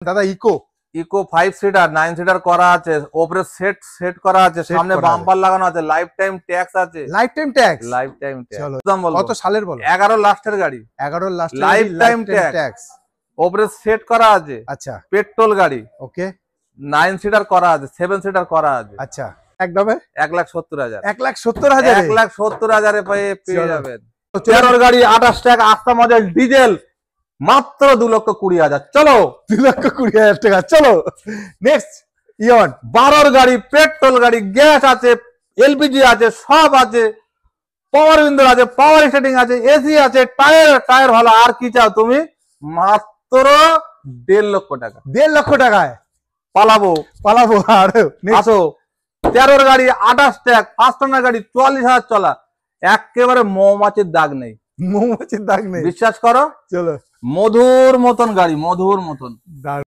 দাদা eco eco 5 seater 9 seater করা আছে, উপরে সেট করা আছে, সামনে বাম্পার লাগানো আছে, লাইফ টাইম ট্যাক্স আছে। Life time tax, life time tax. চলো দাম বলো কত সালের বলো? 11 লাস্টের গাড়ি, 11 লাস্ট লাইফ টাইম ট্যাক্স, উপরে সেট করা আছে। আচ্ছা, পেট্রোল গাড়ি, ওকে। 9 সিটার করা আছে, 7 সিটার করা আছে। আচ্ছা, একদমে 1,70,000, 1,70,000, 1,70,000 পেয়ে যাবেন। 13 গাড়ি 28 টাকা, আস্তা মডেল ডিজেল, মাত্র 2,20,000। চলো 2,20,000 টাকা। চলো নেক্সট ইয়ন। 12 গাড়ি, পেট্রোল গাড়ি, গ্যাস আছে, এলপিজি আছে, সব আছে, পাওয়ার উইন্ডো আছে, পাওয়ার স্টার্টিং আছে, এসি আছে, টায়ার ভালো। আর কি চাও তুমি? মাত্র 1.5 লক্ষ টাকা। 1.5 লক্ষ টাকায় পালাবো। আর আসো। 13 গাড়ি 28 টাকা, 5 টনের গাড়ি 44,000 চলা, একেবারে মৌমাছির দাগ নেই, মৌমাছির দাগ নেই, বিশ্বাস করো। চলো মধুর মতন গাড়ি, মধুর মতন।